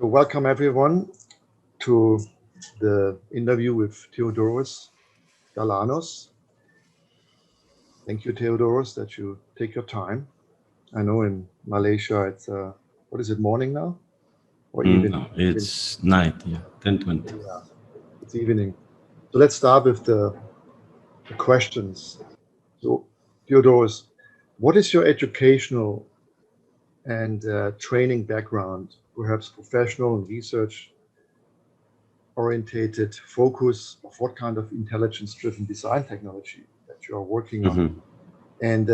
So welcome everyone to the interview with Theodore Galanos. Thank you, Theodoros, that you take your time. I know in Malaysia it's what is it, morning now or evening? No, it's night, yeah, 10:20. Yeah, it's evening. So let's start with the questions. So Theodoros, what is your educational and training background, perhaps professional and research orientated focus of what kind of intelligence-driven design technology that you are working on? And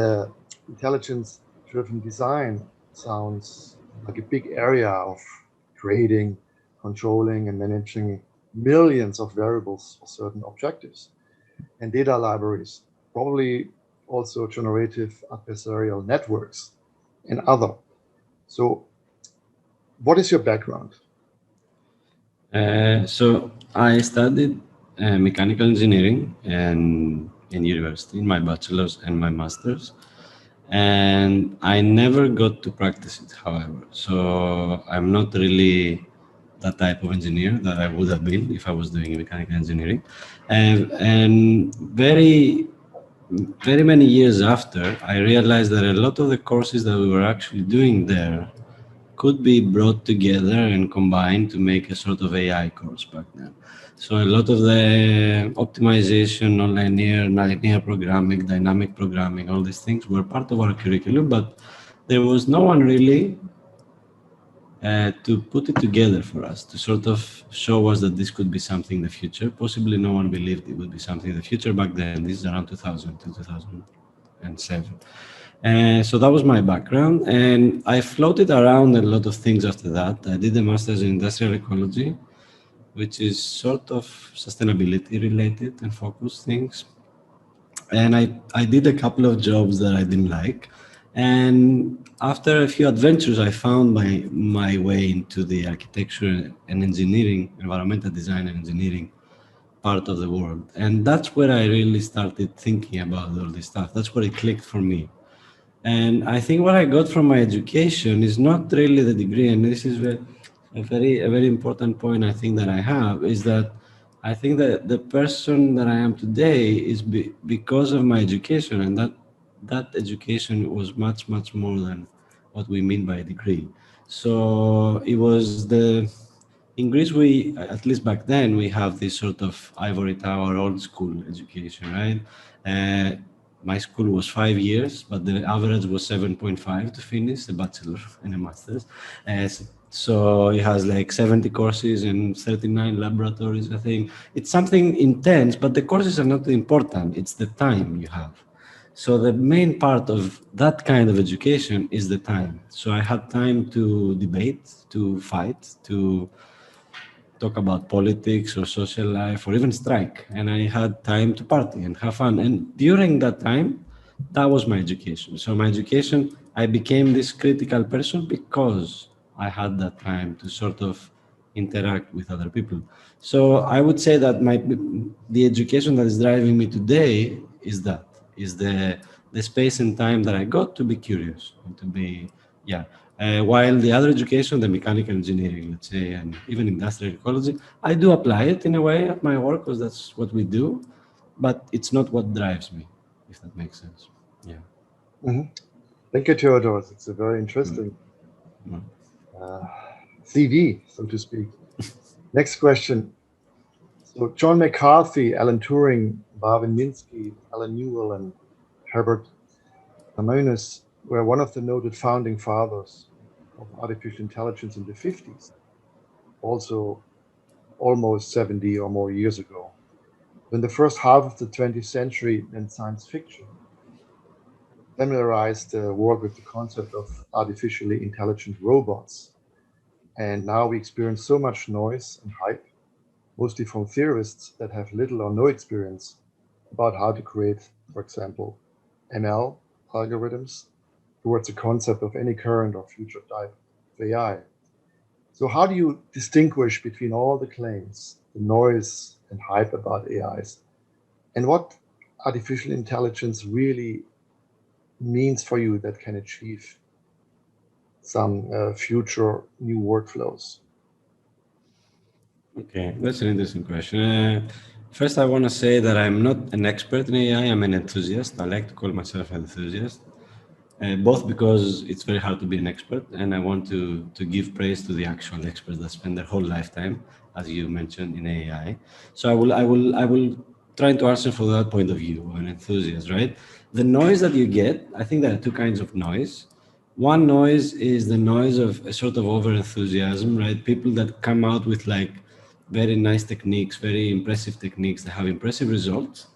intelligence-driven design sounds like a big area of creating, controlling, and managing millions of variables for certain objectives and data libraries, probably also generative adversarial networks and other. So what is your background? So I studied mechanical engineering in university, in my bachelor's and my master's, and I never got to practice it, however. So I'm not really that type of engineer that I would have been if I was doing mechanical engineering. And very many years after, I realized that a lot of the courses that we were actually doing there could be brought together and combined to make a sort of AI course back then. So a lot of the optimization, non-linear programming, dynamic programming, all these things were part of our curriculum, but there was no one really to put it together for us, to sort of show us that this could be something in the future. Possibly no one believed it would be something in the future back then. This is around 2000 to 2007. So that was my background, and I floated around a lot of things after that. I did a master's in industrial ecology, which is sort of sustainability related and focused things. And I did a couple of jobs that I didn't like. And after a few adventures, I found my way into the architecture and engineering, environmental design and engineering part of the world. And that's where I really started thinking about all this stuff. That's where it clicked for me. And I think what I got from my education is not really the degree, and this is a very important point I think that I have, is that I think that the person that I am today is because of my education, and that education was much more than what we mean by a degree. So it was in Greece, at least back then, we have this sort of ivory tower, old school education, right? My school was 5 years, but the average was 7.5 to finish a bachelor and a master's. So it has like 70 courses and 39 laboratories, I think. It's something intense, but the courses are not important. It's the time you have. So the main part of that kind of education is the time. So I had time to debate, to fight, to talk about politics or social life or even strike. And I had time to party and have fun. And during that time, that was my education. So my education, I became this critical person because I had that time to sort of interact with other people. So I would say that the education that is driving me today is the space and time that I got to be curious and to be, yeah. While the other education, the mechanical engineering, let's say, and even industrial ecology, I do apply it in a way at my work because that's what we do, but it's not what drives me, if that makes sense. Yeah. Mm-hmm. Thank you, Theodore. It's a very interesting CV, so to speak. Next question. So John McCarthy, Alan Turing, Marvin Minsky, Alan Newell, and Herbert Tamanis were one of the noted founding fathers of artificial intelligence in the 50s, also almost 70 or more years ago. In the first half of the 20th century, then science fiction familiarized the world with the concept of artificially intelligent robots. And now we experience so much noise and hype, mostly from theorists that have little or no experience about how to create, for example, ML algorithms towards the concept of any current or future type of AI. So how do you distinguish between all the claims, the noise and hype about AIs, and what artificial intelligence really means for you that can achieve some future new workflows? Okay, that's an interesting question. First, I want to say that I'm not an expert in AI. I'm an enthusiast. I like to call myself an enthusiast, both because it's very hard to be an expert, and I want to give praise to the actual experts that spend their whole lifetime, as you mentioned, in AI. So I will try to answer from that point of view, an enthusiast, right? The noise that you get, I think there are two kinds of noise. One noise is the noise of a sort of over enthusiasm, right? People that come out with like very nice techniques, very impressive techniques that have impressive results.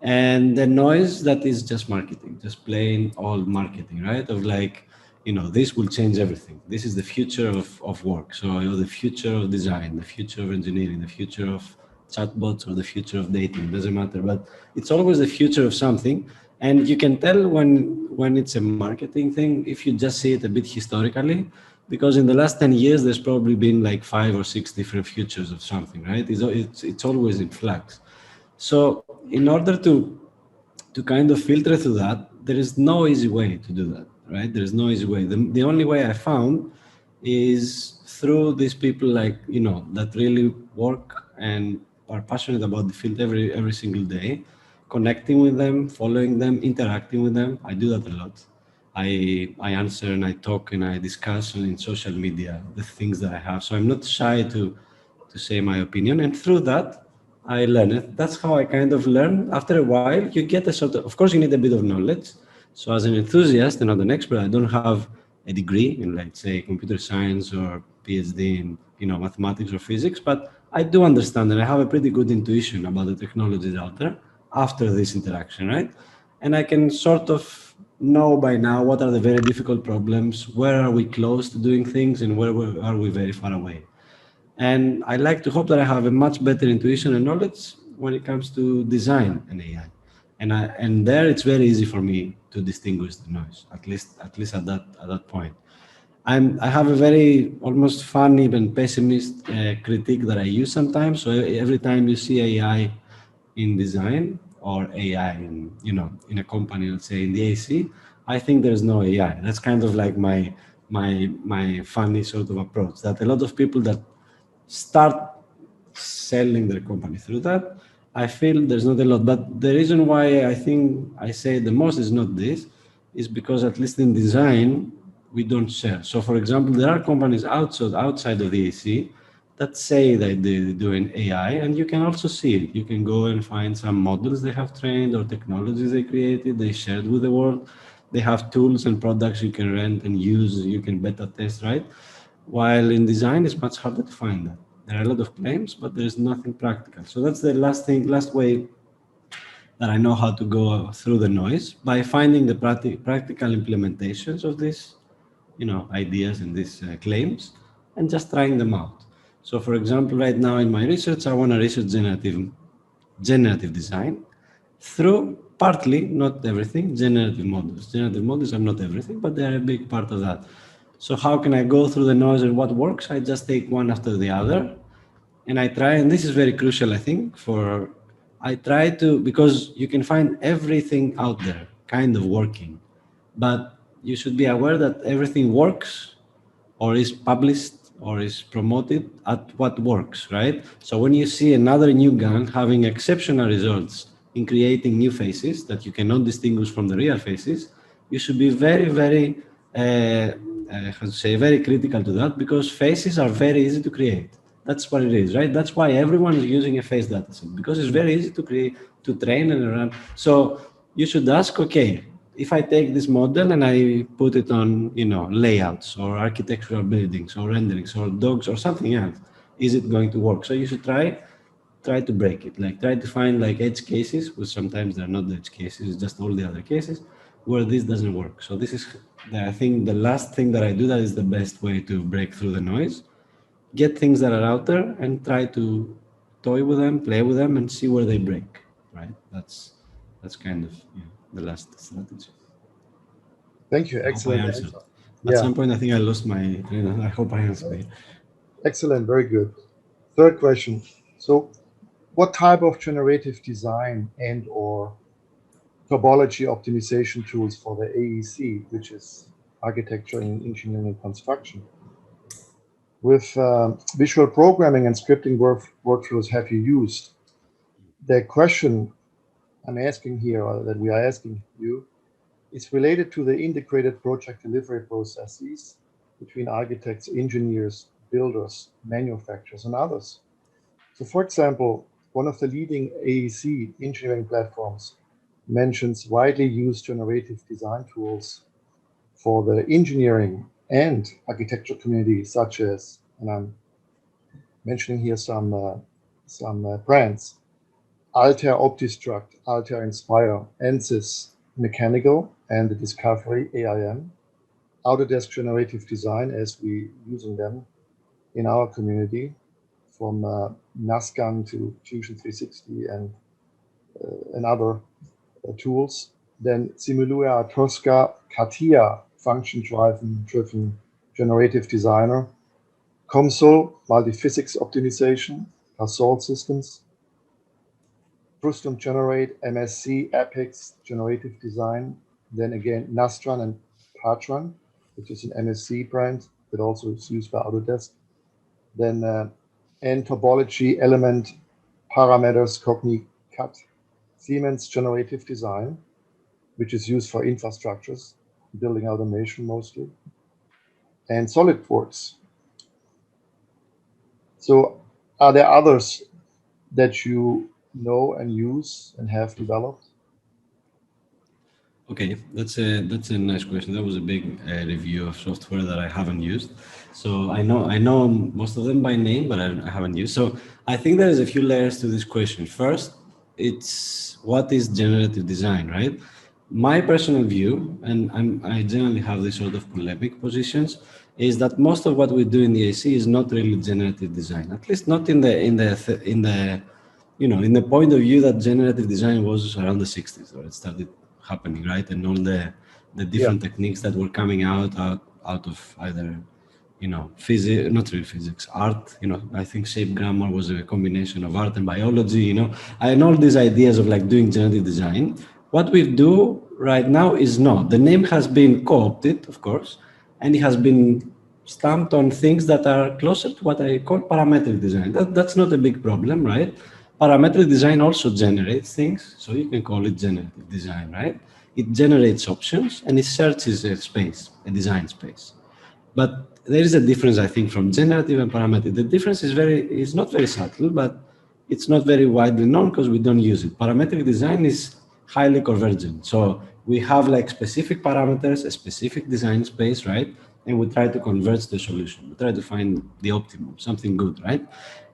And the noise that is just marketing, just plain old marketing, right? Of like, this will change everything. This is the future of work. So, the future of design, the future of engineering, the future of chatbots or the future of dating, doesn't matter. But it's always the future of something. And you can tell when it's a marketing thing, if you just see it a bit historically, because in the last 10 years, there's probably been like 5 or 6 different futures of something, right? It's always in flux. So in order to kind of filter through that, there is no easy way to do that, right? There is no easy way. The only way I found is through these people like, that really work and are passionate about the field every single day, connecting with them, following them, interacting with them. I do that a lot. I answer and I talk and I discuss in social media the things that I have. So I'm not shy to say my opinion. And through that, I learn it. That's how I kind of learn. After a while, you get a sort of course, you need a bit of knowledge. So as an enthusiast and not an expert, I don't have a degree in, like, say, computer science or PhD in, mathematics or physics, but I do understand and I have a pretty good intuition about the technologies out there after this interaction, right? And I can sort of know by now what are the very difficult problems, where are we close to doing things, and where are we very far away. And I like to hope that I have a much better intuition and knowledge when it comes to design and AI. And there it's very easy for me to distinguish the noise, at least at that point. I have a very almost fun, even pessimist critique that I use sometimes. So every time you see AI in design or AI in a company, let's say in the AC, I think there's no AI. That's kind of like my funny sort of approach. That a lot of people that start selling their company through that, I feel there's not a lot. But the reason why I think I say the most is not this, is because at least in design, we don't share. So for example, there are companies outside of the AC that say that they do an AI, and you can also see it. You can go and find some models they have trained or technologies they created, they shared with the world. They have tools and products you can rent and use, you can beta test, right? While in design, it's much harder to find that. There are a lot of claims, but there's nothing practical. So that's the last way that I know how to go through the noise, by finding the practical implementations of these, ideas and these claims, and just trying them out. So, for example, right now in my research, I want to research generative design through partly, not everything, generative models. Generative models are not everything, but they are a big part of that. So how can I go through the noise and what works? I just take one after the other, and I try, and this is very crucial, I think, I try to, because you can find everything out there kind of working, but you should be aware that everything works or is published or is promoted at what works, right? So when you see another new gun having exceptional results in creating new faces that you cannot distinguish from the real faces, you should be very, very, how to say, very critical to that, because faces are very easy to create. That's what it is, right? That's why everyone is using a face dataset, because it's very easy to create, to train and run. So you should ask, okay, if I take this model and I put it on, layouts or architectural buildings or renderings or dogs or something else, is it going to work? So you should try to break it, like try to find like edge cases, which sometimes they're not the edge cases, it's just all the other cases where this doesn't work. So this is, I think, the last thing that I do that is the best way to break through the noise. Get things that are out there and try to toy with them, play with them, and see where they break. Right? That's kind of the last strategy. Thank you. I hope I Excellent answered. answer. At Yeah, some point, I think I lost my train. I hope I answered. excellent. Very good. Third question. So, what type of generative design and or topology optimization tools for the AEC, which is architecture and engineering and construction, with visual programming and scripting workflows have you used? The question I'm asking here, or that we are asking you, is related to the integrated project delivery processes between architects, engineers, builders, manufacturers, and others. So for example, one of the leading AEC engineering platforms mentions widely used generative design tools for the engineering and architecture community, such as, and I'm mentioning here some brands, Altair OptiStruct, Altair Inspire, ANSYS Mechanical, and the Discovery AIM, Autodesk Generative Design, as we using them in our community, from NASCAN to Fusion 360 and other tools. Then Simulua, Tosca, CATIA, function-driven generative designer, COMSOL, multi-physics optimization, Dassault Systems, Frustum Generate, MSC, Apex, generative design. Then again, Nastran and Patran, which is an MSC brand that also is used by Autodesk. Then N topology, element, parameters, CogniCAD, Siemens generative design, which is used for infrastructures, building automation mostly, and SolidWorks. So are there others that you know and use and have developed? Okay, that's a nice question. That was a big review of software that I haven't used. So I know most of them by name, but I haven't used. So I think there is a few layers to this question. First, it's what is generative design, right? My personal view, and I generally have this sort of polemic positions, is that most of what we do in the AC is not really generative design. At least not in the in the point of view that generative design was around the 60s, or it started happening, right? And all the different techniques that were coming out of either, physics, not really physics, art, I think shape grammar was a combination of art and biology, and all these ideas of like doing generative design. What we do right now is not. The name has been co-opted, of course, and it has been stamped on things that are closer to what I call parametric design. That's not a big problem, right? Parametric design also generates things, so you can call it generative design, right? It generates options and it searches a space, a design space. But there is a difference, I think, from generative and parametric. The difference is not very subtle, but it's not very widely known because we don't use it. Parametric design is highly convergent. So we have like specific parameters, a specific design space, right? And we try to converge the solution. We try to find the optimum, something good, right?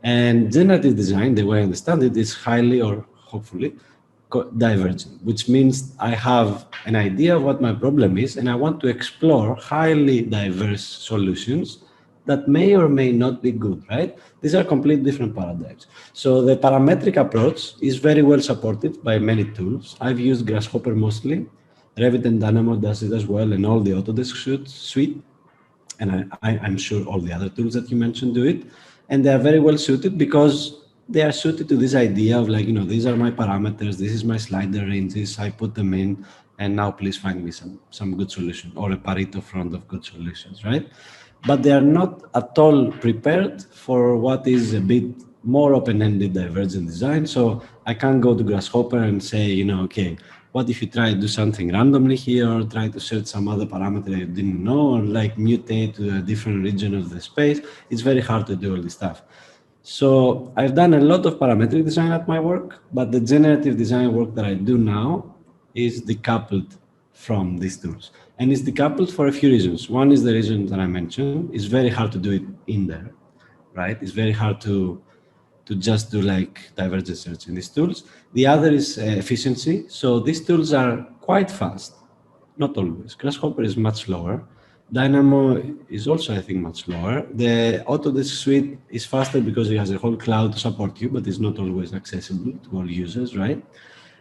And generative design, the way I understand it, is highly, or hopefully, divergent, which means I have an idea of what my problem is, and I want to explore highly diverse solutions that may or may not be good, right? These are completely different paradigms. So the parametric approach is very well supported by many tools. I've used Grasshopper mostly. Revit and Dynamo does it as well, and all the Autodesk suite. And I'm sure all the other tools that you mentioned do it. And they are very well suited because they are suited to this idea of like, these are my parameters, this is my slider ranges, I put them in, and now please find me some good solution, or a Pareto front of good solutions, right? But they are not at all prepared for what is a bit more open-ended divergent design. So I can't go to Grasshopper and say, okay, what if you try to do something randomly here, or try to search some other parameter you didn't know, or like mutate to a different region of the space? It's very hard to do all this stuff. So I've done a lot of parametric design at my work, but the generative design work that I do now is decoupled from these tools. And it's decoupled for a few reasons. One is the reason that I mentioned. It's very hard to do it in there, right? It's very hard to just do like divergent search in these tools. The other is efficiency. So these tools are quite fast, not always. Grasshopper is much slower. Dynamo is also, I think, much slower. The Autodesk suite is faster because it has a whole cloud to support you, but it's not always accessible to all users, right?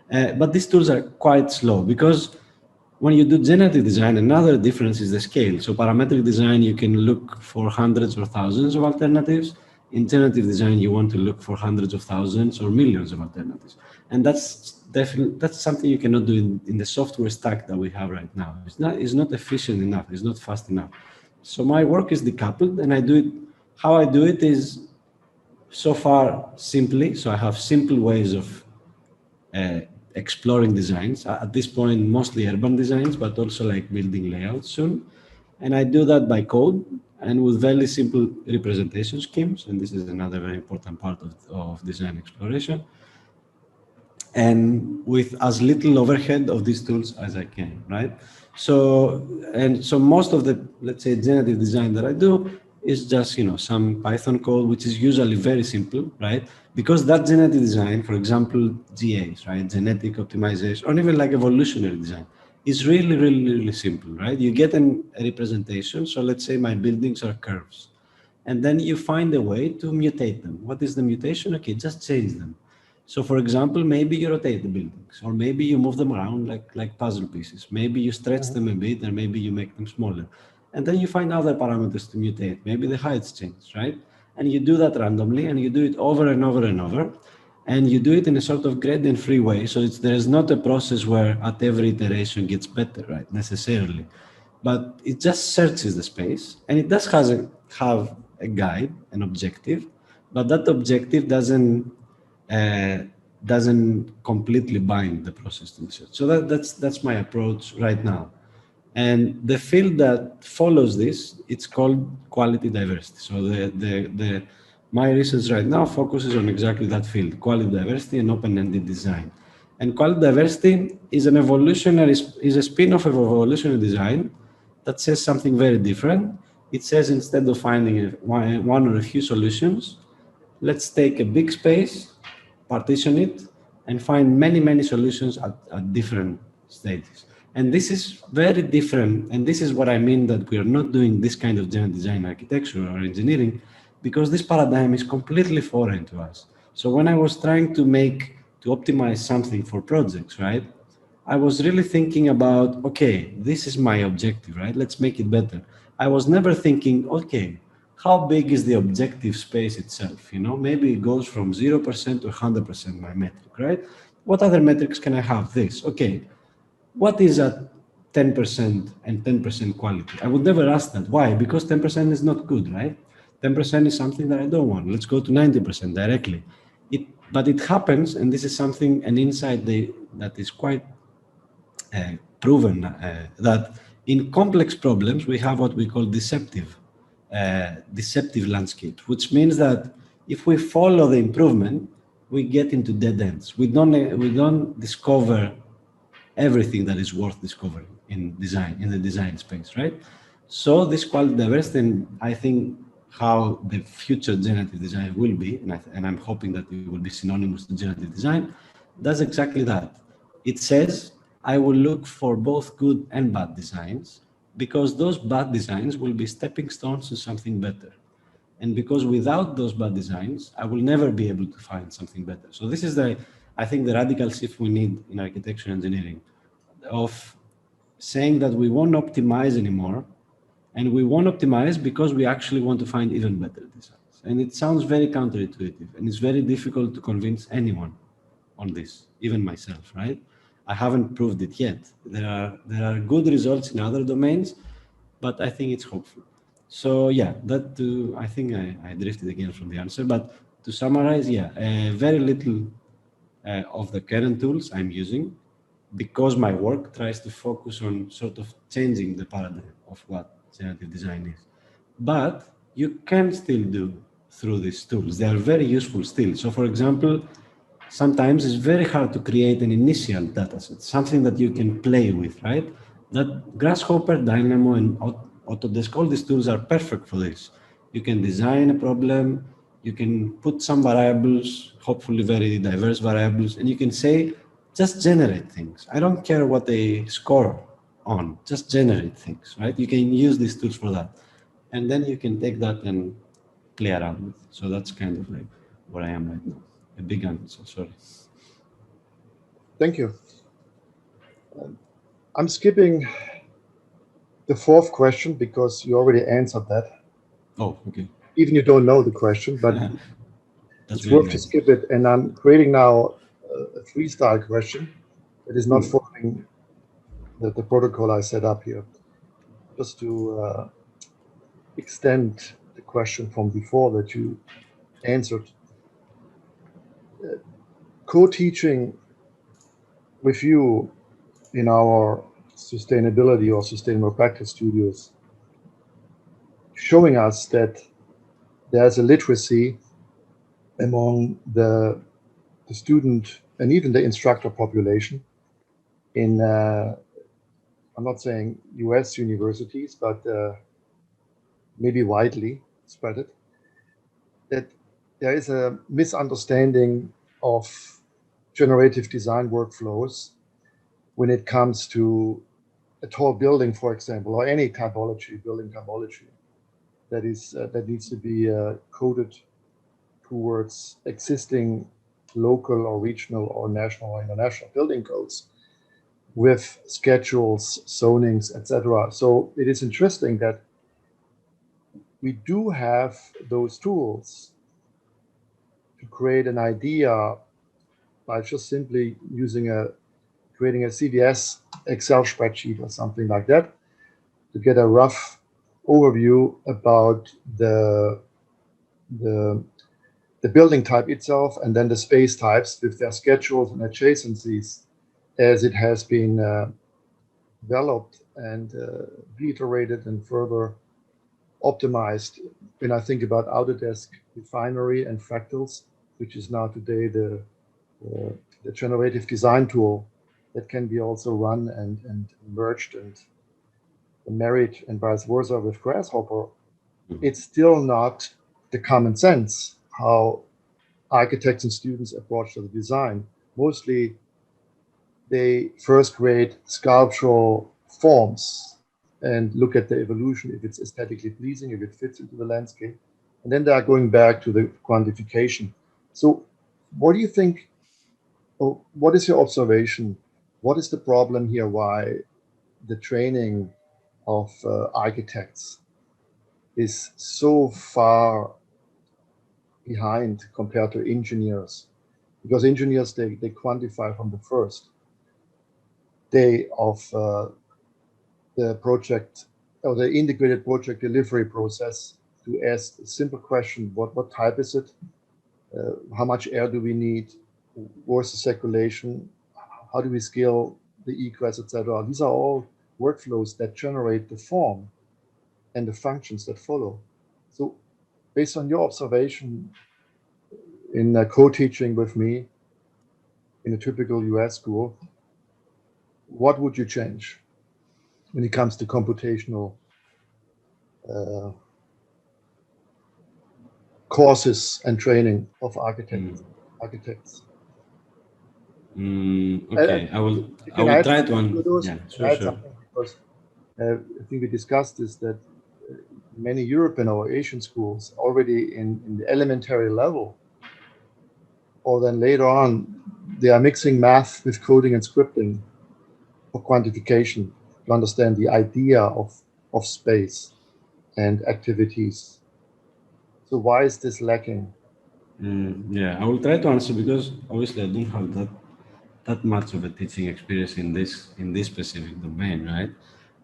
But these tools are quite slow because when you do generative design, another difference is the scale. So parametric design, you can look for hundreds or thousands of alternatives. In generative design, you want to look for hundreds of thousands or millions of alternatives. And that's something you cannot do in the software stack that we have right now. It's not efficient enough. It's not fast enough. So my work is decoupled, and I do it How I do it is so far simply. So I have simple ways of exploring designs. At this point, mostly urban designs, but also like building layouts soon. And I do that by code and with very simple representation schemes. And this is another very important part of design exploration. And with as little overhead of these tools as I can, right? So most of the, let's say, generative design that I do is just, some Python code, which is usually very simple, right? Because that generative design, for example, GAs, right? Genetic optimization, or even like evolutionary design, is really, really, really simple, right? You get a representation. So let's say my buildings are curves. And then you find a way to mutate them. What is the mutation? Okay, just change them. So for example, maybe you rotate the buildings, or maybe you move them around like puzzle pieces. Maybe you stretch them a bit, and maybe you make them smaller. And then you find other parameters to mutate. Maybe the heights change, right? And you do that randomly, and you do it over and over and over. And you do it in a sort of gradient-free way. So there is not a process where at every iteration gets better, right, necessarily. But it just searches the space, and it does have a guide, an objective, but that objective uh, doesn't completely bind the process to the search. So that's my approach right now. And the field that follows this, it's called quality diversity. So my research right now focuses on exactly that field, quality diversity and open-ended design. And quality diversity is is a spin-off of evolutionary design that says something very different. It says instead of finding one or a few solutions, let's take a big space, partition it, and find many, many solutions at different stages. And this is very different. And this is what I mean that we are not doing this kind of generative design architecture or engineering, because this paradigm is completely foreign to us. So when I was trying to optimize something for projects, right? I was really thinking about, okay, this is my objective, right? Let's make it better. I was never thinking, okay, how big is the objective space itself? Maybe it goes from 0% to 100% my metric, right? What other metrics can I have? This, okay. What is at 10% and 10% quality? I would never ask that. Why? Because 10% is not good, right? 10% is something that I don't want. Let's go to 90% directly. But it happens, and this is something, an insight that is quite proven, that in complex problems, we have what we call deceptive landscapes, which means that if we follow the improvement, we get into dead ends. We don't discover everything that is worth discovering in the design space, right? So this quality diversity, and I think how the future generative design will be, and I'm hoping that it will be synonymous to generative design, does exactly that. It says, I will look for both good and bad designs, because those bad designs will be stepping stones to something better. And because without those bad designs, I will never be able to find something better. So this is I think the radical shift we need in architecture engineering, of saying that we won't optimize anymore, and we won't optimize because we actually want to find even better designs. And it sounds very counterintuitive, and it's very difficult to convince anyone on this, even myself, right? I haven't proved it yet. There are good results in other domains, but I think it's hopeful. So yeah, I think I drifted again from the answer, but to summarize, yeah, very little of the current tools I'm using, because my work tries to focus on sort of changing the paradigm of what generative design is. But you can still do through these tools. They are very useful still. So for example, sometimes it's very hard to create an initial dataset, something that you can play with, right? That Grasshopper, Dynamo, and Autodesk, all these tools are perfect for this. You can design a problem, you can put some variables, hopefully very diverse variables, and you can say, just generate things. I don't care what they score on, just generate things, right? You can use these tools for that. And then you can take that and play around with. So that's kind of like where I am right now. A big answer, sorry. Thank you. I'm skipping the fourth question because you already answered that. Oh, okay. Even you don't know the question, but That's it's very worth to nice. skip it. And I'm creating now a freestyle question that is not following the protocol I set up here, just to extend the question from before that you answered. Co-teaching with you in our sustainability or sustainable practice studios, showing us that there's a literacy among the student and even the instructor population in, I'm not saying US universities, but maybe widely spread, that there is a misunderstanding of generative design workflows when it comes to a tall building, for example, or any typology, building typology, that needs to be coded towards existing local or regional or national or international building codes with schedules, zonings, etc. So it is interesting that we do have those tools to create an idea by just simply creating a CVS Excel spreadsheet or something like that to get a rough overview about the building type itself, and then the space types with their schedules and adjacencies as it has been developed and reiterated and further optimized. When I think about Autodesk Refinery and Fractals, which is now today the generative design tool that can be also run and merged and married and vice versa with Grasshopper, it's still not the common sense how architects and students approach the design. Mostly they first create sculptural forms and look at the evolution, if it's aesthetically pleasing, if it fits into the landscape. And then they are going back to the quantification. So what do you think, or what is your observation? What is the problem here? Why the training of architects is so far behind compared to engineers? Because engineers, they quantify from the first day of the project or the integrated project delivery process to ask a simple question: what type is it? How much air do we need? Where's the circulation? How do we scale the egress, etc.? These are all workflows that generate the form and the functions that follow. So based on your observation in co-teaching with me in a typical US school, what would you change when it comes to computational courses and training of architects? Okay, I will try to yeah, sure. Something because I think we discussed this, that many European or Asian schools already in the elementary level, or then later on, they are mixing math with coding and scripting for quantification to understand the idea of space and activities. So why is this lacking? Yeah, I will try to answer, because obviously I don't have that much of a teaching experience in this specific domain, right?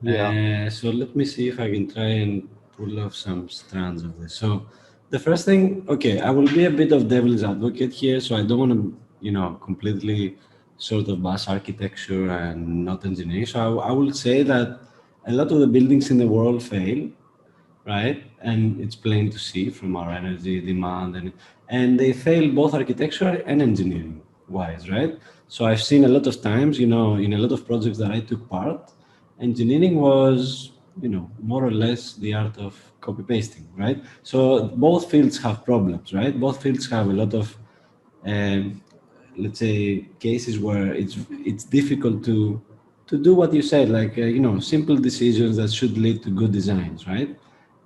Yeah. So let me see if I can try and pull off some strands of this. So the first thing, okay, I will be a bit of devil's advocate here, so I don't want to, completely sort of bash architecture and not engineering. So I will say that a lot of the buildings in the world fail, right? And it's plain to see from our energy demand, and they fail both architecture and engineering wise, right? So I've seen a lot of times, in a lot of projects that I took part, engineering was, more or less the art of copy pasting, right? So both fields have problems, right? Both fields have a lot of, let's say, cases where it's difficult to do what you said, like simple decisions that should lead to good designs, right?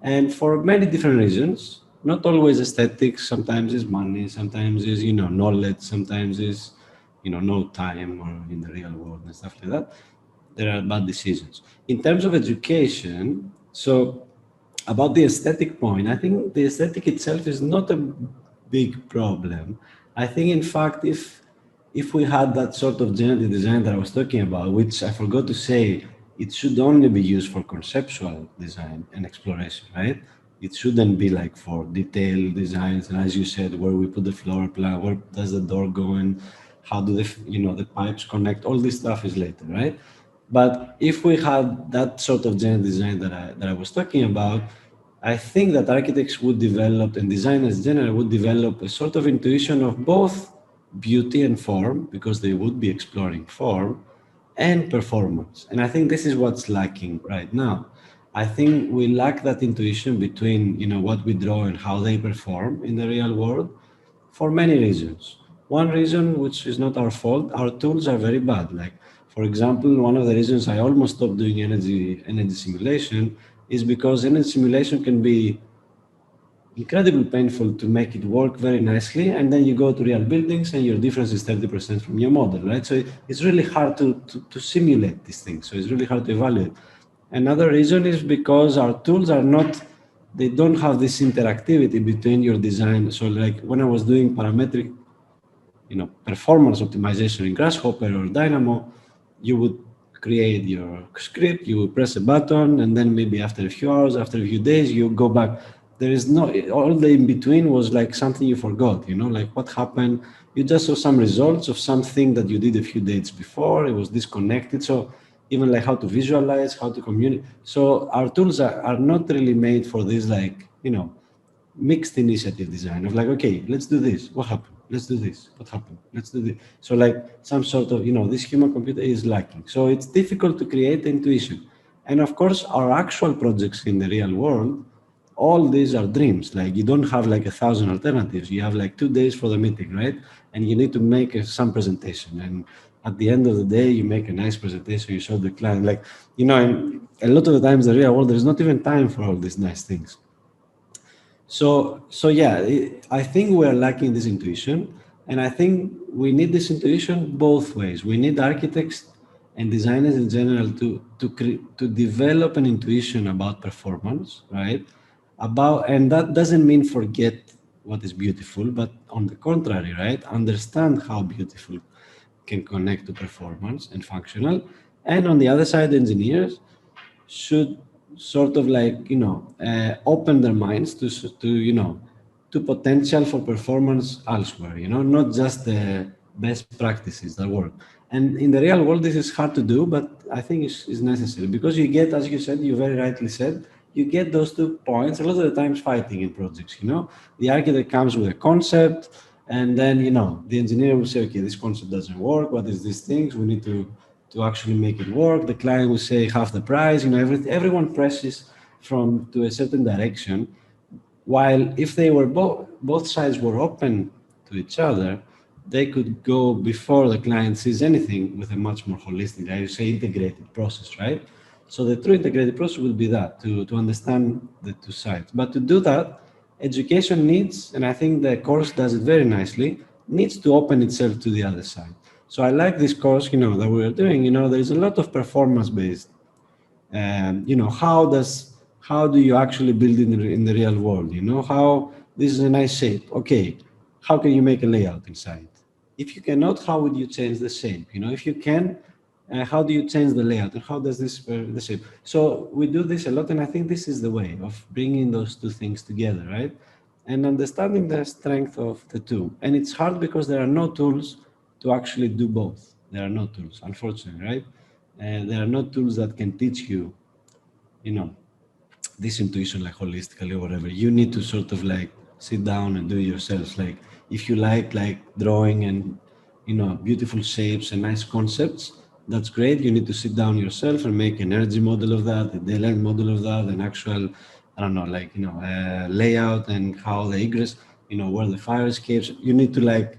And for many different reasons, not always aesthetics. Sometimes it's money, sometimes is knowledge, sometimes is no time, or in the real world and stuff like that. There are bad decisions in terms of education. So about the aesthetic point, I think the aesthetic itself is not a big problem. I think, in fact, if we had that sort of generative design that I was talking about, which I forgot to say, it should only be used for conceptual design and exploration, right? It shouldn't be like for detailed designs, and as you said, where we put the floor plan, where does the door go in, how do the the pipes connect, all this stuff is later, right? But if we had that sort of general design that I was talking about, I think that architects would develop, and designers in general would develop, a sort of intuition of both beauty and form, because they would be exploring form and performance. And I think this is what's lacking right now. I think we lack that intuition between what we draw and how they perform in the real world, for many reasons. One reason, which is not our fault, our tools are very bad. Like, for example, one of the reasons I almost stopped doing energy simulation is because energy simulation can be incredibly painful to make it work very nicely, and then you go to real buildings and your difference is 30% from your model, right? So it's really hard to simulate these things. So it's really hard to evaluate. Another reason is because our tools are not, they don't have this interactivity between your design. So like when I was doing parametric performance optimization in Grasshopper or Dynamo, you would create your script, you would press a button, and then maybe after a few hours, after a few days, you go back. There is no, all the in between was like something you forgot, like what happened. You just saw some results of something that you did a few days before, it was disconnected. So even like how to visualize, how to communicate. So our tools are not really made for this, like, mixed initiative design of like, okay, let's do this. What happened? Let's do this. What happened? Let's do this. So like some sort of, this human computer is lacking. So it's difficult to create intuition. And of course, our actual projects in the real world, all these are dreams. Like you don't have like 1,000 alternatives. You have like 2 days for the meeting, right? And you need to make some presentation. And at the end of the day, you make a nice presentation, you show the client. Like, and a lot of the times in the real world, there's not even time for all these nice things. So yeah, I think we're lacking this intuition, and I think we need this intuition both ways. We need architects and designers in general to develop an intuition about performance, right? And that doesn't mean forget what is beautiful, but on the contrary, right? Understand how beautiful can connect to performance and functional. And on the other side, engineers should sort of like open their minds to potential for performance elsewhere, not just the best practices that work. And in the real world this is hard to do, but I think it's necessary, because you get, as you said, you very rightly said, you get those 2 points a lot of the times fighting in projects. The architect comes with a concept, and then the engineer will say, okay, this concept doesn't work, what is these things, we need to actually make it work. The client will say half the price. Everyone presses to a certain direction. While if they were both sides were open to each other, they could go before the client sees anything with a much more holistic, I would say, integrated process, right? So the true integrated process would be that to understand the two sides. But to do that, education needs, and I think the course does it very nicely, needs to open itself to the other side. So I like this course, that we are doing. There's a lot of performance based. How do you actually build in the real world? How this is a nice shape. Okay, how can you make a layout inside? If you cannot, how would you change the shape? If you can, how do you change the layout, and how does this the shape? So we do this a lot, and I think this is the way of bringing those two things together, right? And understanding the strength of the two. And it's hard because there are no tools to actually do both. There are no tools, unfortunately, right? There are no tools that can teach you, you know, this intuition like holistically or whatever. You need to sort of like sit down and do it yourself. Like if you like drawing and beautiful shapes and nice concepts, that's great. You need to sit down yourself and make an energy model of that, a daylight model of that, an actual, I don't know, layout and how the egress, where the fire escapes. You need to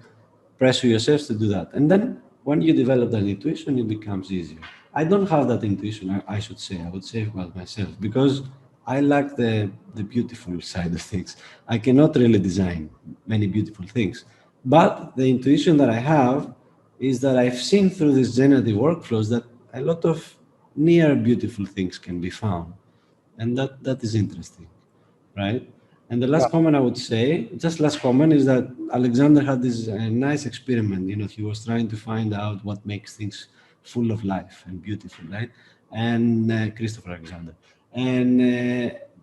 pressure yourselves to do that. And then when you develop that intuition, it becomes easier. I don't have that intuition, I should say. I would say about myself, because I like the beautiful side of things. I cannot really design many beautiful things. But the intuition that I have is that I've seen through these generative workflows that a lot of near beautiful things can be found. And that is interesting, right? And the Yeah. last comment I would say, just last comment, is that Alexander had this nice experiment. He was trying to find out what makes things full of life and beautiful, right? And Christopher Alexander. And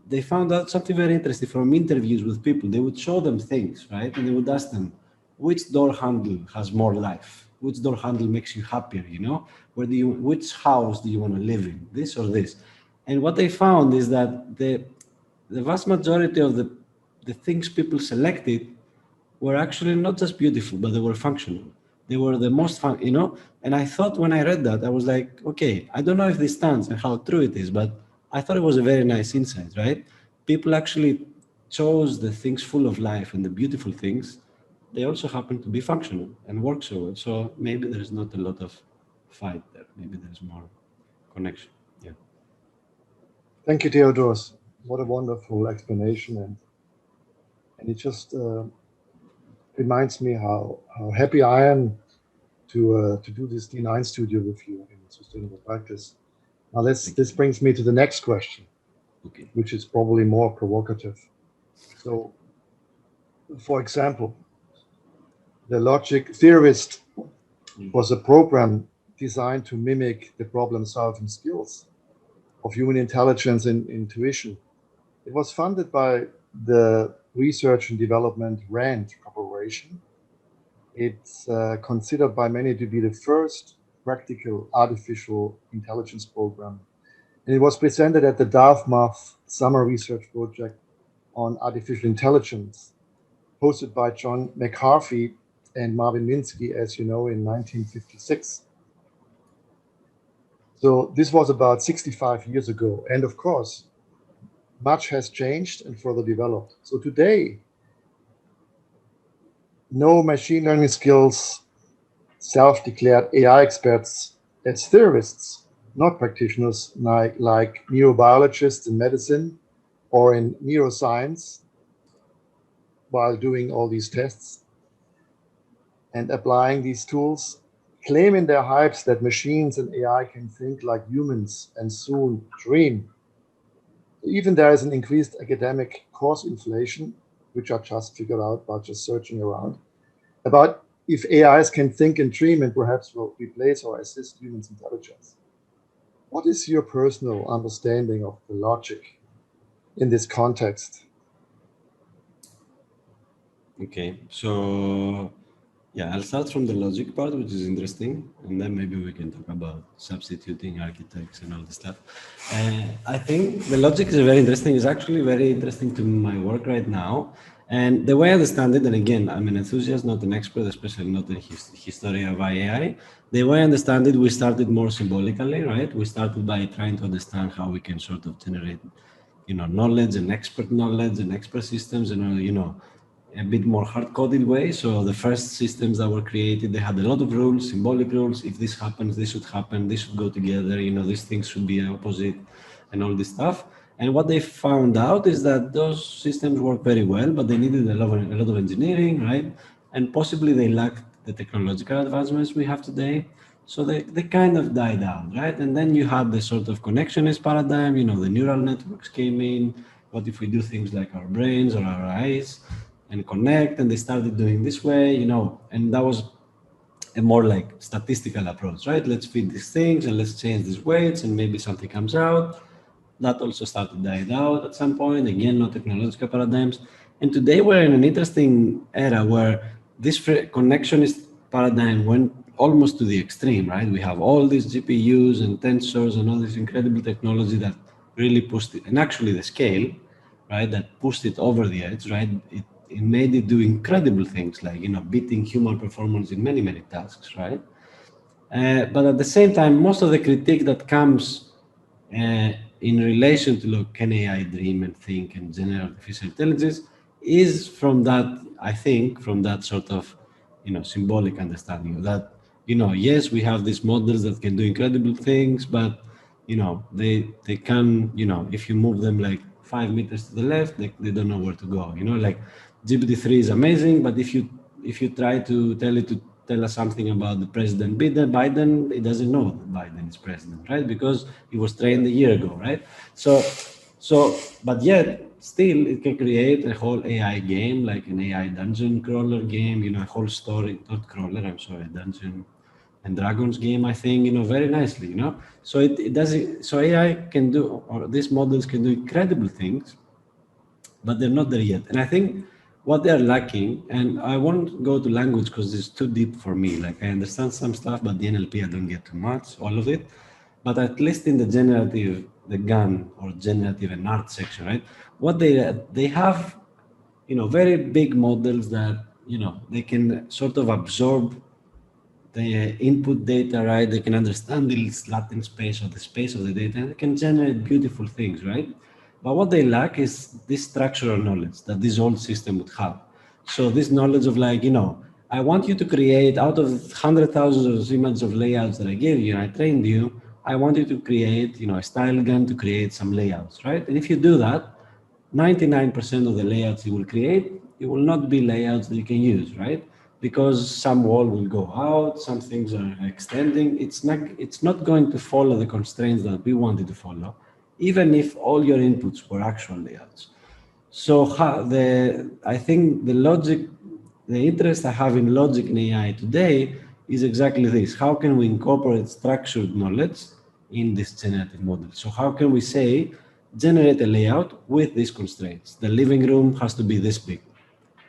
they found out something very interesting from interviews with people. They would show them things, right? And they would ask them, which door handle has more life? Which door handle makes you happier, you know? Which house do you want to live in, this or this? And what they found is that the vast majority of the things people selected were actually not just beautiful, but they were functional. They were the most fun, you know? And I thought when I read that, I was like, okay, I don't know if this stands and how true it is, but I thought it was a very nice insight, right? People actually chose the things full of life and the beautiful things. They also happen to be functional and work so well. So maybe there's not a lot of fight there. Maybe there's more connection. Yeah. Thank you, Theodoros. What a wonderful explanation, and it just reminds me how happy I am to do this D9 studio with you in sustainable practice. Now this brings me to the next question, Okay. which is probably more provocative. So, for example, the logic theorist was a program designed to mimic the problem-solving skills of human intelligence and intuition. It was funded by the Research and Development RAND Corporation. It's considered by many to be the first practical artificial intelligence program. And it was presented at the Dartmouth Summer Research Project on Artificial Intelligence, hosted by John McCarthy and Marvin Minsky, as you know, in 1956. So this was about 65 years ago. And of course, much has changed and further developed. So today, no machine learning skills, self-declared AI experts as theorists, not practitioners like neurobiologists in medicine or in neuroscience, while doing all these tests and applying these tools, claim in their hypes that machines and AI can think like humans and soon dream. Even there is an increased academic course inflation, which I just figured out by just searching around, about if AIs can think and dream and perhaps will replace or assist humans' intelligence. What is your personal understanding of the logic in this context? Okay, so yeah, I'll start from the logic part, which is interesting, and then maybe we can talk about substituting architects and all this stuff. I think the logic is very interesting. It's actually very interesting to my work right now. And the way I understand it, and again, I'm an enthusiast, not an expert, especially not a historian of AI. The way I understand it, we started more symbolically, right? We started by trying to understand how we can sort of generate, knowledge and expert systems and, a bit more hard-coded way. So the first systems that were created, they had a lot of rules, symbolic rules. If this happens, this should happen, this should go together, these things should be opposite and all this stuff. And what they found out is that those systems work very well, but they needed a lot of engineering, right? And possibly they lacked the technological advancements we have today. So they kind of died out, right? And then you have the sort of connectionist paradigm, the neural networks came in. What if we do things like our brains or our eyes and connect? And they started doing this way, and that was a more like statistical approach, right? Let's feed these things and let's change these weights and maybe something comes out. That also started dying out at some point. Again, no technological paradigms. And today we're in an interesting era where this connectionist paradigm went almost to the extreme, right? We have all these GPUs and tensors and all this incredible technology that really pushed it, and actually the scale, right, that pushed it over the edge, right? It made it do incredible things like, beating human performance in many, many tasks, right? But at the same time, most of the critique that comes in relation to, look, can AI dream and think and generate artificial intelligence is from that, I think, from that sort of, symbolic understanding of that, yes, we have these models that can do incredible things, but, they can, if you move them like 5 meters to the left, they don't know where to go, like GPT-3 is amazing, but if you try to tell it to tell us something about the President Biden, it doesn't know that Biden is president, right? Because he was trained a year ago, right? So, but yet, still, it can create a whole AI game, like an AI dungeon crawler game, a whole story, not crawler, I'm sorry, dungeon and Dragons game, I think, very nicely, So it does it. So AI can do, or these models can do incredible things, but they're not there yet. And I think what they're lacking, and I won't go to language because it's too deep for me. Like I understand some stuff, but the NLP I don't get too much, all of it. But at least in the generative, the GAN or generative and art section, right? What they have, very big models that they can sort of absorb the input data, right? They can understand the latent space or the space of the data, and they can generate beautiful things, right? But what they lack is this structural knowledge that this old system would have. So this knowledge of like, I want you to create out of hundred thousands of images of layouts that I gave you, and I trained you, I want you to create, a style gun to create some layouts, right? And if you do that, 99% of the layouts you will create, it will not be layouts that you can use, right? Because some wall will go out, some things are extending. It's not going to follow the constraints that we wanted to follow, even if all your inputs were actual layouts. So I think the interest I have in logic in AI today is exactly this. How can we incorporate structured knowledge in this generative model? So how can we say, generate a layout with these constraints? The living room has to be this big.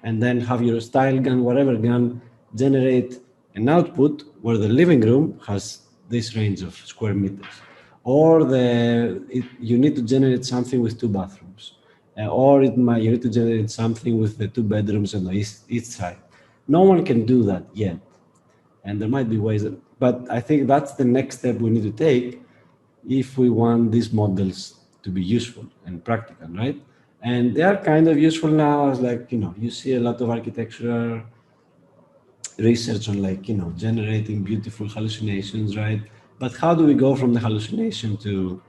And then have your style gun, whatever gun, generate an output where the living room has this range of square meters. Or you need to generate something with 2 bathrooms. Or you need to generate something with the 2 bedrooms on the east side. No one can do that yet. And there might be ways, but I think that's the next step we need to take if we want these models to be useful and practical, right? And they are kind of useful now as like, you see a lot of architectural research on like, generating beautiful hallucinations, right? But how do we go from the hallucination to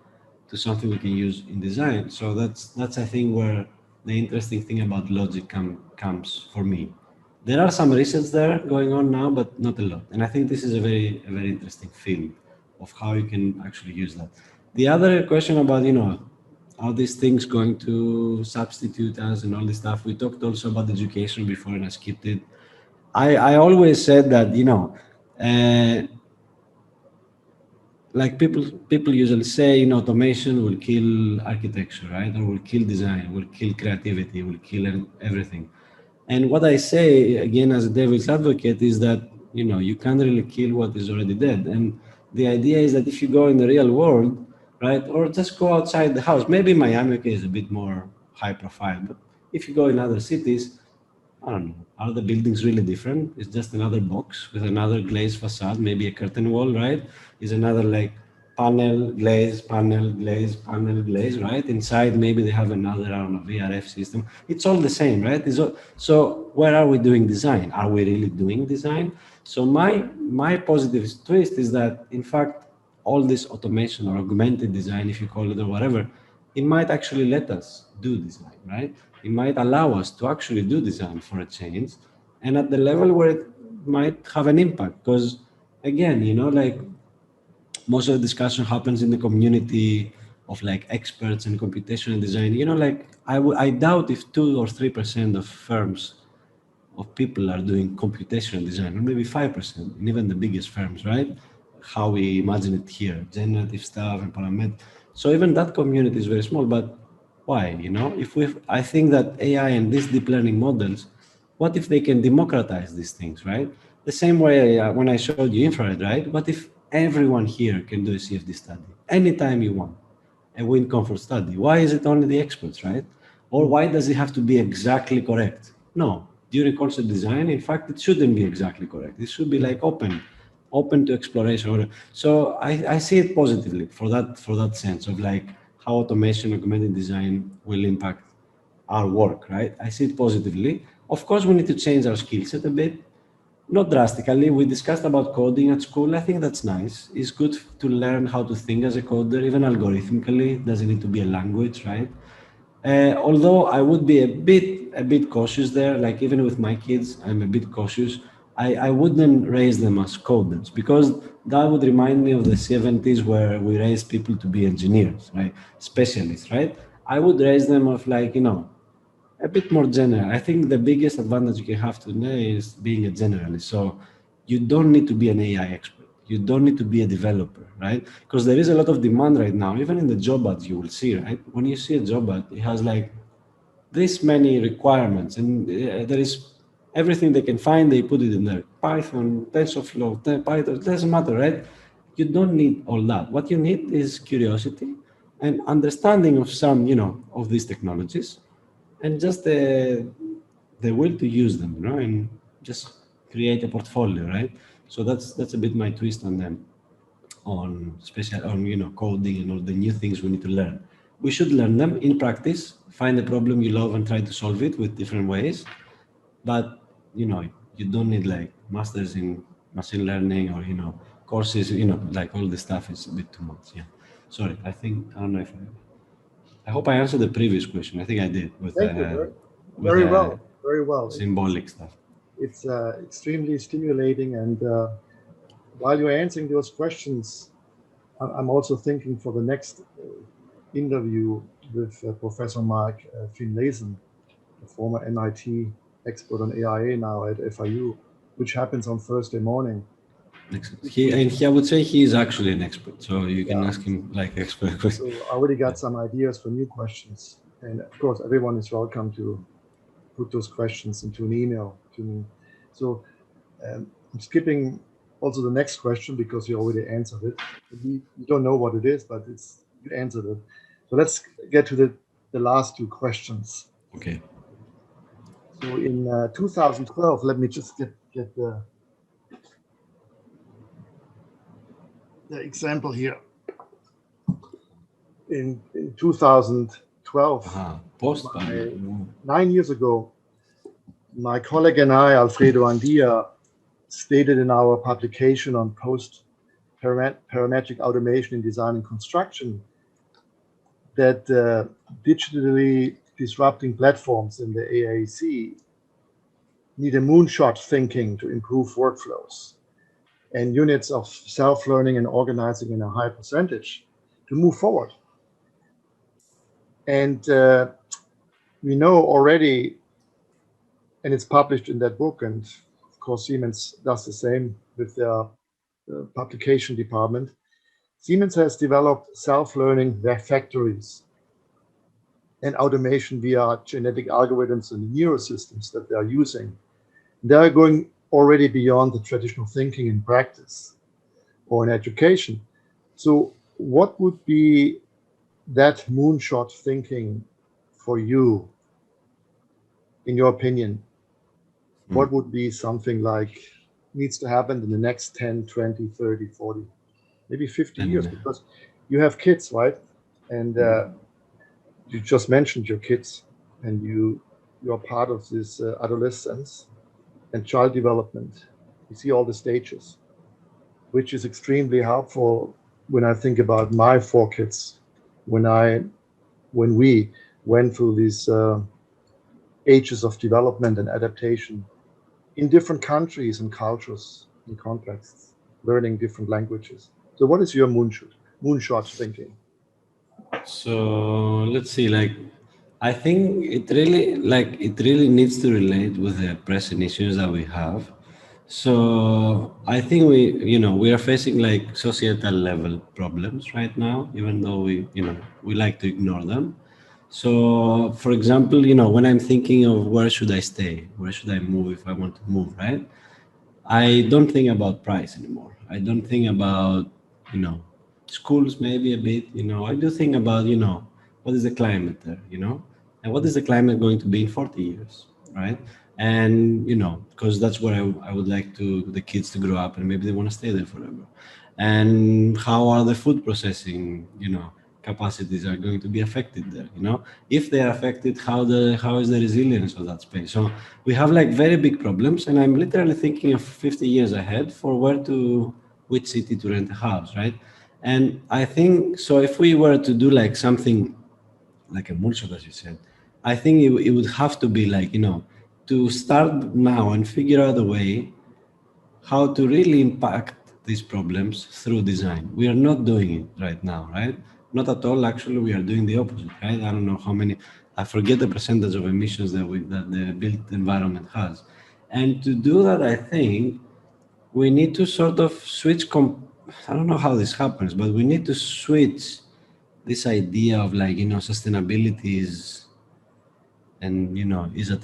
something we can use in design? So that's I think where the interesting thing about logic comes for me. There are some research there going on now, but not a lot. And I think this is a very interesting field of how you can actually use that. The other question about, are these things going to substitute us and all this stuff? We talked also about education before and I skipped it. I always said that, like people usually say, automation will kill architecture, right? Or will kill design, will kill creativity, will kill everything. And what I say, again, as a devil's advocate, is that, you can't really kill what is already dead. And the idea is that if you go in the real world, right, or just go outside the house, maybe Miami is a bit more high profile, but if you go in other cities, I don't know, are the buildings really different? It's just another box with another glazed facade, maybe a curtain wall, right? Is another like panel, glaze, panel, glaze, panel, glaze, right? Inside, maybe they have another, I don't know, VRF system. It's all the same, right? So where are we doing design? Are we really doing design? So my positive twist is that, in fact, all this automation or augmented design, if you call it or whatever, it might actually let us do design, right? It might allow us to actually do design for a change, and at the level where it might have an impact. Because again, like most of the discussion happens in the community of like experts in computational design. Like I doubt if 2 or 3% of firms of people are doing computational design, or maybe 5%, and even the biggest firms, right? How we imagine it here, generative stuff and parametric. So even that community is very small, but why? I think that AI and these deep learning models, what if they can democratize these things, right? The same way when I showed you infrared, right? What if everyone here can do a CFD study anytime you want? A wind comfort study. Why is it only the experts, right? Or why does it have to be exactly correct? No, during concept design, in fact, it shouldn't be exactly correct. It should be like open to exploration. So I see it positively for that sense of like how automation, augmented design will impact our work, right? I see it positively. Of course, we need to change our skill set a bit, not drastically. We discussed about coding at school. I think that's nice. It's good to learn how to think as a coder, even algorithmically. It doesn't need to be a language, right? Although I would be a bit cautious there. Like even with my kids, I'm a bit cautious. I wouldn't raise them as coders, because that would remind me of the 70s where we raised people to be engineers, right? Specialists, right? I would raise them of like, a bit more general. I think the biggest advantage you can have today is being a generalist. So you don't need to be an AI expert. You don't need to be a developer, right? Because there is a lot of demand right now, even in the job ads you will see, right? When you see a job ad, it has like this many requirements, and there is everything they can find, they put it in there. Python, TensorFlow, Python, it doesn't matter, right? You don't need all that. What you need is curiosity and understanding of some, of these technologies, and just the will to use them, and just create a portfolio, right? So that's a bit my twist on them, on special, on coding and all the new things we need to learn. We should learn them in practice, find a problem you love and try to solve it with different ways. But you don't need like masters in machine learning or courses, like all the stuff is a bit too much. Yeah. Sorry, I don't know if I hope I answered the previous question. I think I did with Thank you. Very well. Very well. Symbolic stuff. It's extremely stimulating. And while you're answering those questions, I'm also thinking for the next interview with Professor Mark Finlayson, a former MIT expert on AIA now at FIU, which happens on Thursday morning. I would say he is actually an expert, so you can ask him like expert questions. So I already got some ideas for new questions, and of course everyone is welcome to put those questions into an email to me. So I'm skipping also the next question because you already answered it. You don't know what it is, but you answered it. So let's get to the last two questions. Okay. So in 2012, let me just get the example here. In 2012, 9 years ago, my colleague and I, Alfredo Andia, stated in our publication on post-parametric automation in design and construction that digitally disrupting platforms in the AAC need a moonshot thinking to improve workflows and units of self-learning and organizing in a high percentage to move forward. And we know already, and it's published in that book, and of course Siemens does the same with their publication department. Siemens has developed self-learning factories and automation via genetic algorithms and neurosystems that they are using. They are going already beyond the traditional thinking in practice or in education. So what would be that moonshot thinking for you, in your opinion? What would be something like needs to happen in the next 10, 20, 30, 40, maybe 50 years? Because you have kids, right? And you just mentioned your kids, and you are part of this adolescence and child development. You see all the stages, which is extremely helpful when I think about my 4 kids, when we went through these ages of development and adaptation in different countries and cultures and contexts, learning different languages. So what is your moonshot thinking? So let's see, I think it really needs to relate with the pressing issues that we have. So I think we are facing like societal level problems right now, even though we like to ignore them. So for example, when I'm thinking of where should I stay, where should I move if I want to move, right? I don't think about price anymore. I don't think about, schools maybe a bit, I do think about, what is the climate there, and what is the climate going to be in 40 years, right? And, because that's where I would like the kids to grow up and maybe they want to stay there forever. And how are the food processing, capacities are going to be affected there, if they are affected, how is the resilience of that space? So we have like very big problems, and I'm literally thinking of 50 years ahead for which city to rent a house, right? And I think so if we were to do like something like a moonshot, as you said, I think it would have to be like, to start now and figure out a way how to really impact these problems through design. We are not doing it right now, right? Not at all. Actually, we are doing the opposite, right? I don't know how many. I forget the percentage of emissions that the built environment has. And to do that, I think we need to sort of switch. I don't know how this happens, but we need to switch this idea of like, sustainability is, and is at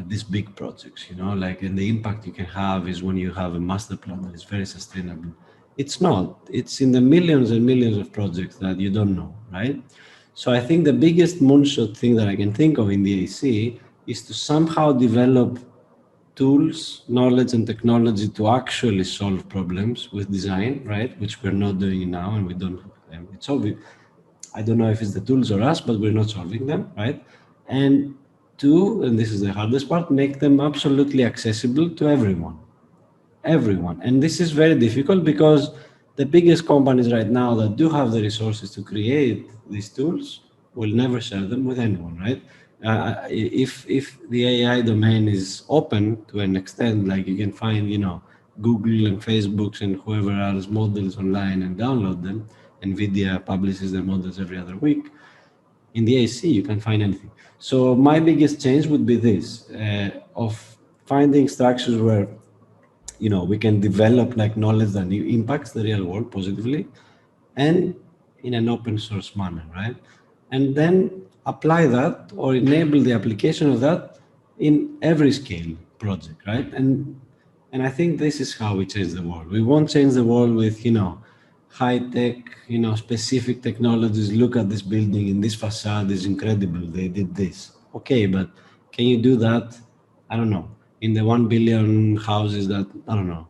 these big projects, like, and the impact you can have is when you have a master plan that is very sustainable. It's not. It's in the millions and millions of projects that you don't know, right? So I think the biggest moonshot thing that I can think of in the AC is to somehow develop tools, knowledge, and technology to actually solve problems with design, right? Which we're not doing now, and we don't. It's obvious. I don't know if it's the tools or us, but we're not solving them, right? And two, and this is the hardest part, make them absolutely accessible to everyone. Everyone. And this is very difficult because the biggest companies right now that do have the resources to create these tools will never share them with anyone, right? If the AI domain is open to an extent, like you can find, Google and Facebooks and whoever else models online and download them. NVIDIA publishes their models every other week. In the AC, you can find anything. So my biggest change would be this, of finding structures where we can develop like knowledge that impacts the real world positively and in an open source manner, right? And then apply that or enable the application of that in every scale project, right? And I think this is how we change the world. We won't change the world with, high tech, specific technologies. Look at this building and this facade is incredible. They did this. Okay, but can you do that? I don't know. In the 1 billion houses that, I don't know,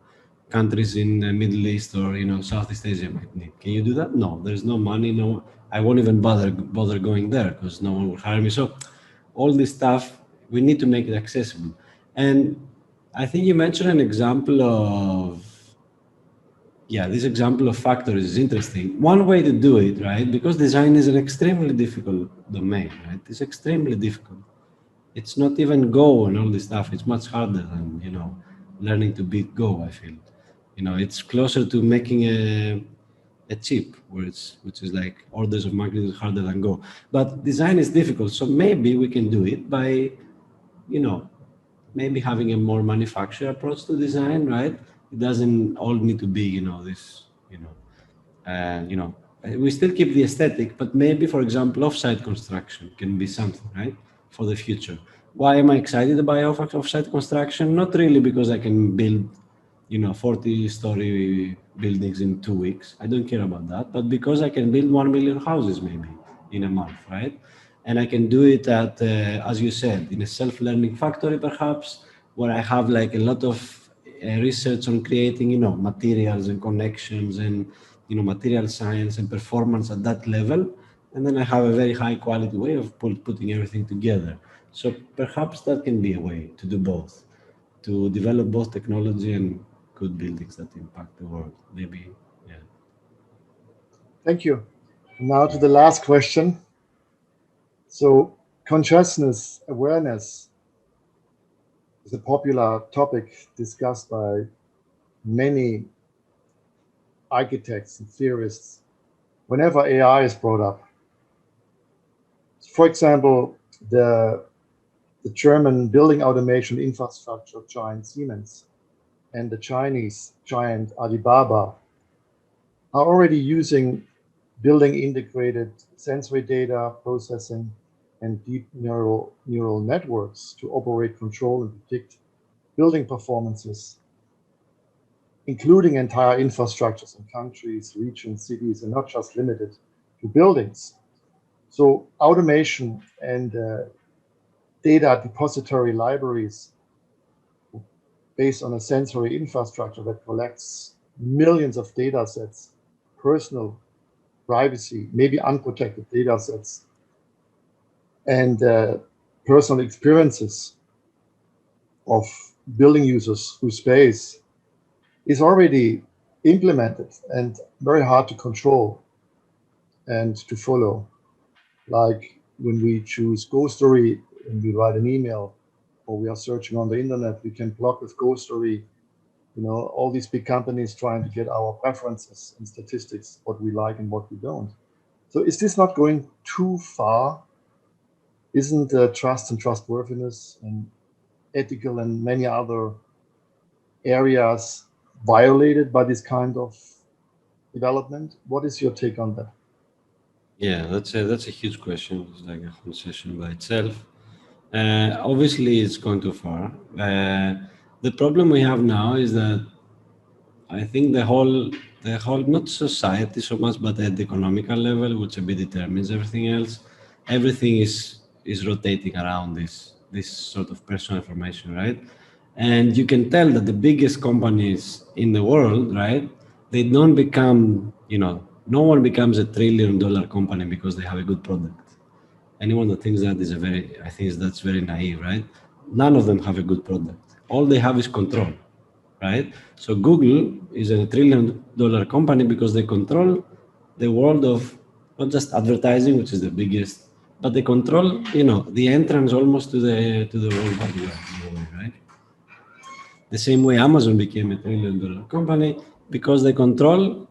countries in the Middle East or, Southeast Asia might need. Can you do that? No, there's no money. No, I won't even bother going there because no one will hire me. So all this stuff, we need to make it accessible. And I think you mentioned an example of, this example of factories is interesting. One way to do it, right? Because design is an extremely difficult domain, right? It's extremely difficult. It's not even Go and all this stuff. It's much harder than, learning to beat Go, I feel. It's closer to making a chip, which is like orders of magnitude harder than Go. But design is difficult. So maybe we can do it by, maybe having a more manufacturer approach to design, right? It doesn't all need to be, this, we still keep the aesthetic, but maybe, for example, offsite construction can be something, right, for the future. Why am I excited about offsite construction? Not really because I can build, 40-story buildings in 2 weeks. I don't care about that, but because I can build 1 million houses maybe in a month, right? And I can do it at, as you said, in a self-learning factory, perhaps, where I have like a lot of research on creating, materials and connections and, material science and performance at that level. And then I have a very high quality way of putting everything together. So perhaps that can be a way to do both, to develop both technology and good buildings that impact the world. Maybe, yeah. Thank you. Now to the last question. So consciousness, awareness is a popular topic discussed by many architects and theorists whenever AI is brought up. For example, the German building automation infrastructure giant Siemens and the Chinese giant Alibaba are already using building integrated sensory data processing and deep neural networks to operate, control, and predict building performances, including entire infrastructures in countries, regions, cities, and not just limited to buildings. So automation and data depository libraries based on a sensory infrastructure that collects millions of data sets, personal, privacy, maybe unprotected data sets, and personal experiences of building users through space is already implemented and very hard to control and to follow. Like when we choose Ghostory and we write an email or we are searching on the internet, we can block with Ghostory, all these big companies trying to get our preferences and statistics, what we like and what we don't. So is this not going too far? Isn't trust and trustworthiness and ethical and many other areas violated by this kind of development? What is your take on that? Yeah, that's a huge question. It's like a whole session by itself. Obviously, it's gone too far. The problem we have now is that I think the whole not society so much, but at the economical level, which a bit determines everything else, everything is rotating around this sort of personal information, right? And you can tell that the biggest companies in the world, right? They don't become, no one becomes $1 trillion company because they have a good product. Anyone that thinks that is I think that's very naive, right? None of them have a good product. All they have is control, right? So Google is a $1 trillion company because they control the world of not just advertising, which is the biggest, but they control, the entrance almost to the world wide web, in a way, right? The same way Amazon became a $1 trillion company because they control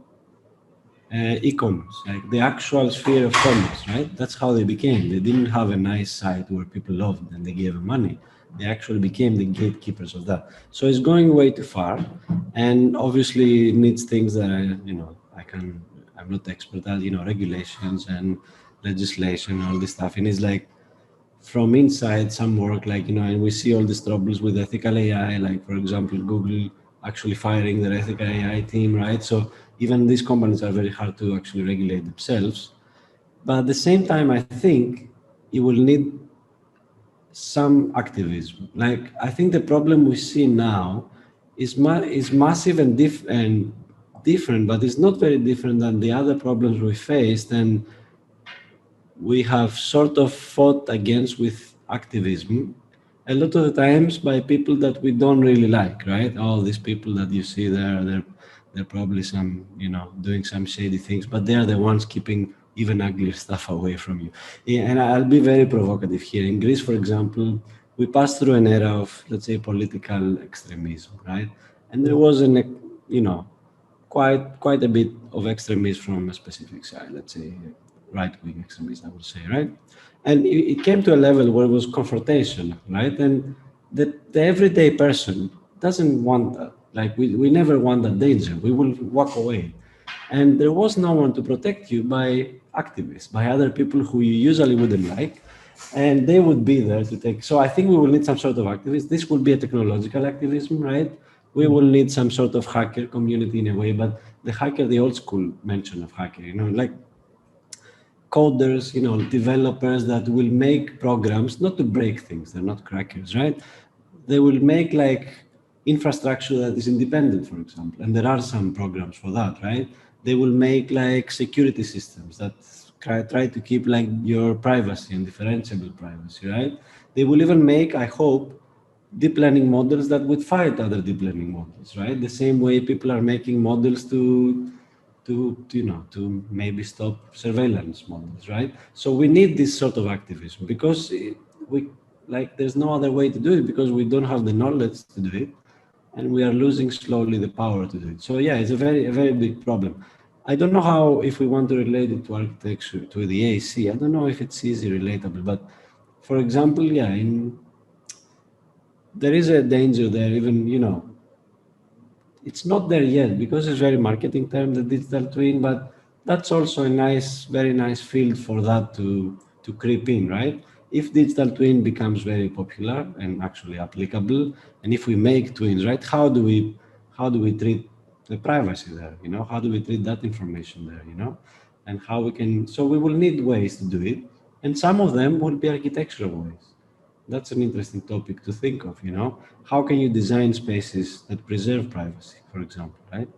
e-commerce, like the actual sphere of commerce, right? That's how they became. They didn't have a nice site where people loved and they gave them money. They actually became the gatekeepers of that. So it's going way too far, and obviously it needs things that I'm not expert at, regulations and legislation, all this stuff. And it's like from inside some work, like, and we see all these troubles with ethical AI, like, for example, Google actually firing their ethical AI team, right? So even these companies are very hard to actually regulate themselves. But at the same time, I think you will need some activism. Like, I think the problem we see now is massive and different, but it's not very different than the other problems we faced. And we have sort of fought against with activism a lot of the times by people that we don't really like, right? All these people that you see there, they're probably some, doing some shady things, but they're the ones keeping even uglier stuff away from you. Yeah, and I'll be very provocative here. In Greece, for example, we passed through an era of, let's say, political extremism, right? And there was quite a bit of extremism from a specific side, let's say right-wing extremism, I would say, right? And it came to a level where it was confrontation, right? And the everyday person doesn't want that. Like we never want that danger. We will walk away. And there was no one to protect you by activists, by other people who you usually wouldn't like. And they would be there to take. So I think we will need some sort of activists. This will be a technological activism, right? We will need some sort of hacker community in a way, but the old school mention of hacker, like coders, developers that will make programs, not to break things, they're not crackers, right? They will make like infrastructure that is independent, for example, and there are some programs for that, right? They will make like security systems that try to keep like your privacy and differentiable privacy, right? They will even make, I hope, deep learning models that would fight other deep learning models, right? The same way people are making models to maybe stop surveillance models, right? So we need this sort of activism because there's no other way to do it because we don't have the knowledge to do it, and we are losing slowly the power to do it. So yeah, it's a very big problem. I don't know how, if we want to relate it to architecture, to the AC, I don't know if it's easy relatable, but for example, yeah, there is a danger there, even, it's not there yet because it's very marketing term, the digital twin, but that's also a very nice field for that to creep in, right? If digital twin becomes very popular and actually applicable, and if we make twins, right, how do we treat the privacy there? How do we treat that information there? And how we can. So we will need ways to do it, and some of them will be architectural ways. That's an interesting topic to think of. How can you design spaces that preserve privacy, for example, right?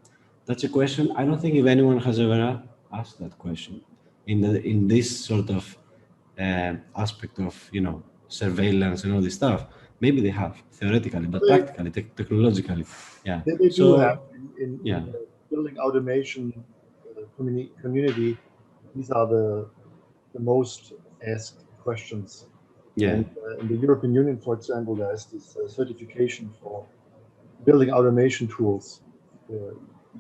That's a question. I don't think if anyone has ever asked that question in this sort of aspect of, surveillance and all this stuff. Maybe they have, theoretically, but They, practically, technologically. Yeah. they do have So, in yeah. the building automation community. These are the most asked questions. Yeah. And in the European Union, for example, there is this certification for building automation tools, the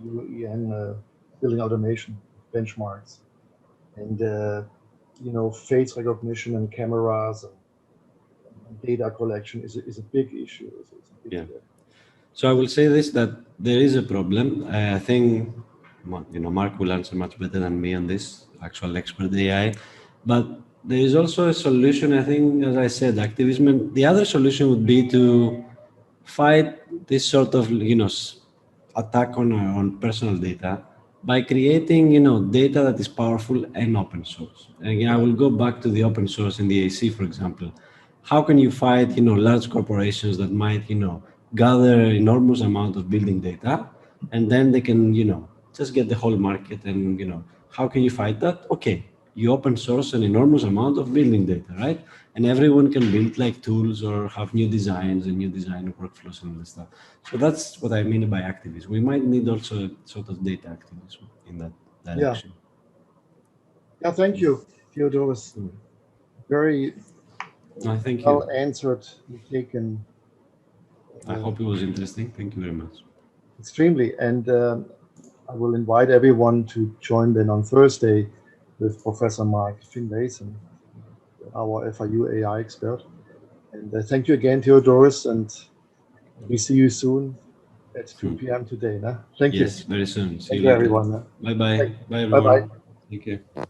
UEN building automation benchmarks, and face recognition and cameras and data collection is a big issue. It's a big Yeah. So I will say this, that there is a problem. I think, Mark will answer much better than me on this, actual expert AI. But there is also a solution, I think, as I said, activism. And the other solution would be to fight this sort of, attack on personal data by creating, data that is powerful and open source. And again, I will go back to the open source in the AC, for example. How can you fight, large corporations that might, gather enormous amount of building data, and then they can, just get the whole market, and, how can you fight that? Okay, you open source an enormous amount of building data, right? And everyone can build like tools or have new designs and new design workflows and all this stuff. So that's what I mean by activism. We might need also sort of data activism in that direction. Yeah, thank you, Theodoros. Very Thank you. well answered. You've taken. I hope it was interesting. Thank you very much. Extremely. And I will invite everyone to join then on Thursday with Professor Mark Finlayson, our FIU AI expert. And thank you again, Theodoros, and we see you soon at 2 p.m. today. Thank you. Yes, very soon. See Thank you you, later. everyone. Bye-bye. Bye, everyone. Bye-bye. Take care.